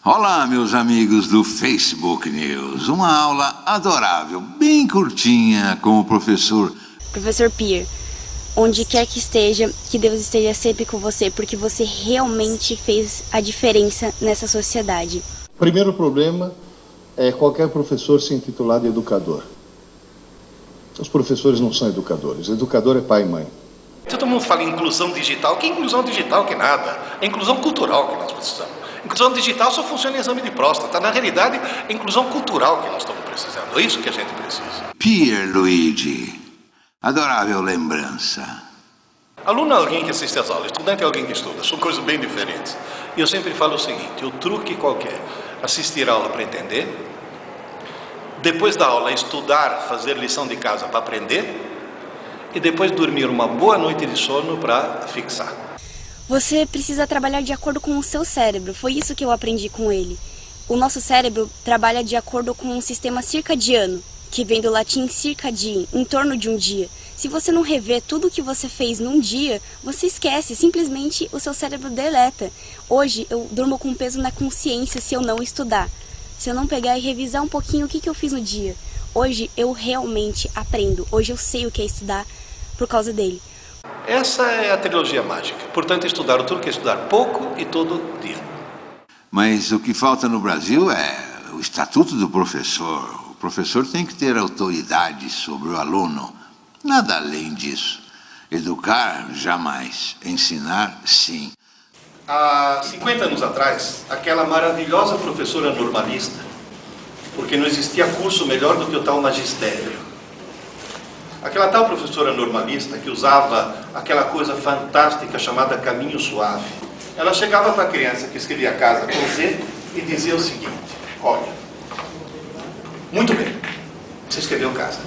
Olá, meus amigos do Facebook News. Uma aula adorável, bem curtinha, com o professor Pierre. Onde quer que esteja, que Deus esteja sempre com você, porque você realmente fez a diferença nessa sociedade. O primeiro problema é qualquer professor se intitular de educador. Os professores não são educadores. Educador é pai e mãe. Todo mundo fala em inclusão digital. Que inclusão digital que nada? É inclusão cultural que nós precisamos. Inclusão digital só funciona em exame de próstata. Na realidade, é inclusão cultural que nós estamos precisando. É isso que a gente precisa. Pierluigi. Adorável lembrança. Aluno é alguém que assiste às aulas. Estudante é alguém que estuda. São coisas bem diferentes. E eu sempre falo o seguinte. O truque qualquer. Assistir a aula para entender. Depois da aula, estudar, fazer lição de casa para aprender. E depois dormir uma boa noite de sono para fixar. Você precisa trabalhar de acordo com o seu cérebro. Foi isso que eu aprendi com ele. O nosso cérebro trabalha de acordo com um sistema circadiano, que vem do latim circadian, em torno de um dia. Se você não rever tudo o que você fez num dia, você esquece, simplesmente o seu cérebro deleta. Hoje eu durmo com peso na consciência se eu não estudar. Se eu não pegar e revisar um pouquinho o que eu fiz no dia. Hoje eu realmente aprendo. Hoje eu sei o que é estudar por causa dele. Essa é a trilogia mágica. Portanto, estudar o truque é estudar pouco e todo dia. Mas o que falta no Brasil é o estatuto do professor. O professor tem que ter autoridade sobre o aluno. Nada além disso. Educar, jamais. Ensinar, sim. Há 50 anos atrás, aquela maravilhosa professora normalista, porque não existia curso melhor do que o tal magistério. Aquela tal professora normalista que usava aquela coisa fantástica chamada caminho suave. Ela chegava para a criança que escrevia casa com Z e dizia o seguinte: olha, muito bem, você escreveu casa.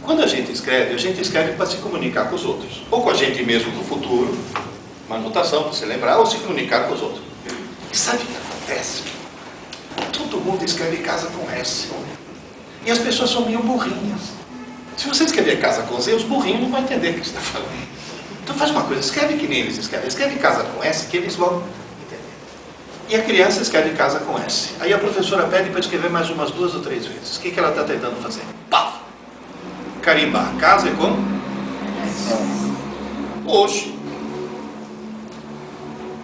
Quando a gente escreve para se comunicar com os outros. Ou com a gente mesmo no futuro, uma anotação para se lembrar, ou se comunicar com os outros. E sabe o que acontece? Todo mundo escreve casa com S. E as pessoas são meio burrinhas. Se você escrever casa com Z, os burrinhos não vão entender o que você está falando. Então faz uma coisa, escreve que nem eles escrevem. Escreve casa com S, que eles vão entender. E a criança escreve casa com S. Aí a professora pede para escrever mais umas 2 ou 3 vezes. O que ela está tentando fazer? Paf! Carimbar. Casa é como? Hoje,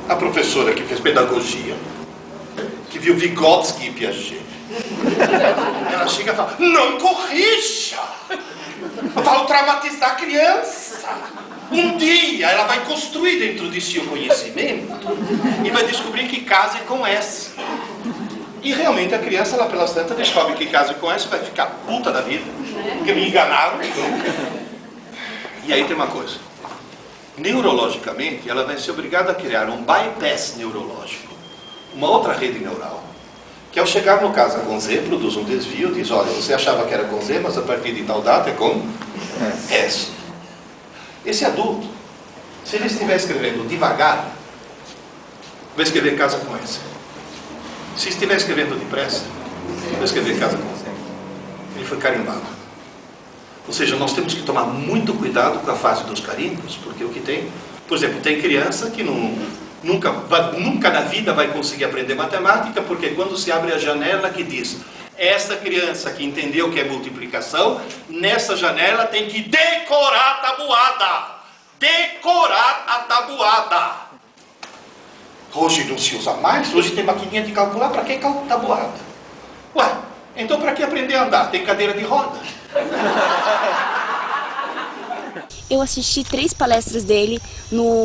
a professora que fez pedagogia, que viu Vygotsky e Piaget, ela chega e fala: não corrija! Vai traumatizar a criança. Um dia ela vai construir dentro de si o conhecimento e vai descobrir que casa é com S. E realmente a criança lá pelas tantas descobre que casa é com S, vai ficar puta da vida, porque me enganaram. E aí tem uma coisa. Neurologicamente, ela vai ser obrigada a criar um bypass neurológico, uma outra rede neural, que ao chegar no casa com Z, produz um desvio, diz: olha, você achava que era com Z, mas a partir de tal data é com S. Esse adulto, se ele estiver escrevendo devagar, vai escrever casa com S. Se estiver escrevendo depressa, vai escrever casa com Z. Ele foi carimbado. Ou seja, nós temos que tomar muito cuidado com a fase dos carimbos, porque o que tem, por exemplo, tem criança que nunca na vida vai conseguir aprender matemática, porque quando se abre a janela que diz: essa criança que entendeu o que é multiplicação, nessa janela tem que decorar a tabuada. Decorar a tabuada. Hoje não se usa mais, hoje tem maquininha de calcular, para que tabuada? Ué, então para que aprender a andar? Tem cadeira de roda. Eu assisti 3 palestras dele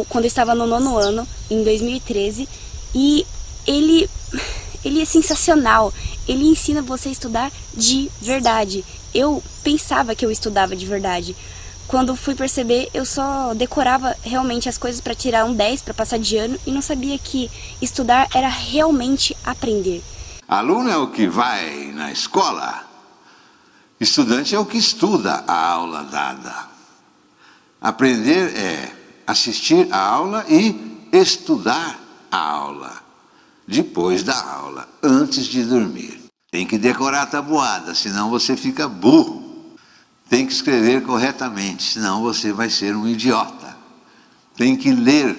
quando eu estava no 9º ano, em 2013, e ele é sensacional. Ele ensina você a estudar de verdade. Eu pensava que eu estudava de verdade. Quando fui perceber, eu só decorava realmente as coisas para tirar um 10, para passar de ano, e não sabia que estudar era realmente aprender. Aluno é o que vai na escola. Estudante é o que estuda a aula dada. Aprender é assistir a aula e estudar a aula. Depois da aula, antes de dormir. Tem que decorar a tabuada, senão você fica burro. Tem que escrever corretamente, senão você vai ser um idiota. Tem que ler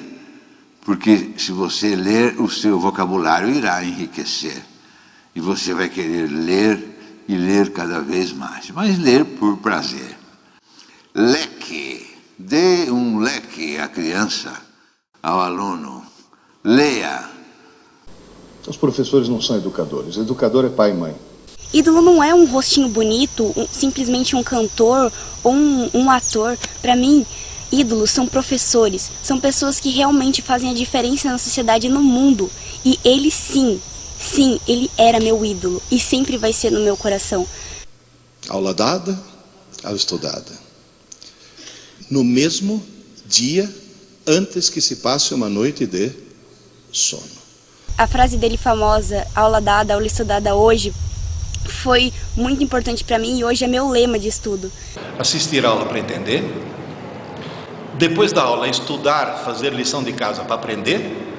Porque se você ler, o seu vocabulário irá enriquecer. E você vai querer ler e ler cada vez mais. Mas ler por prazer. Leque. Dê um leque à criança, ao aluno. Leia. Os professores não são educadores. Educador é pai e mãe. Ídolo não é um rostinho bonito, simplesmente um cantor ou um ator. Para mim, ídolos são professores, são pessoas que realmente fazem a diferença na sociedade e no mundo. E ele sim, ele era meu ídolo e sempre vai ser no meu coração. Aula dada, aula estudada. No mesmo dia, antes que se passe uma noite de sono. A frase dele famosa, aula dada, aula estudada hoje, foi muito importante para mim e hoje é meu lema de estudo. Assistir a aula para entender. Depois da aula, estudar, fazer lição de casa para aprender.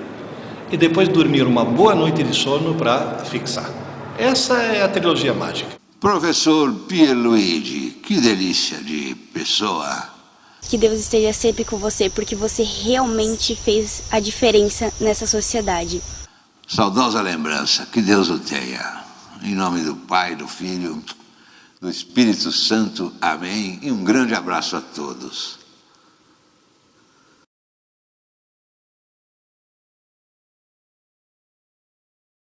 E depois dormir uma boa noite de sono para fixar. Essa é a trilogia mágica. Professor Pierluigi, que delícia de pessoa. Que Deus esteja sempre com você, porque você realmente fez a diferença nessa sociedade. Saudosa lembrança, que Deus o tenha. Em nome do Pai, do Filho, do Espírito Santo. Amém. E um grande abraço a todos.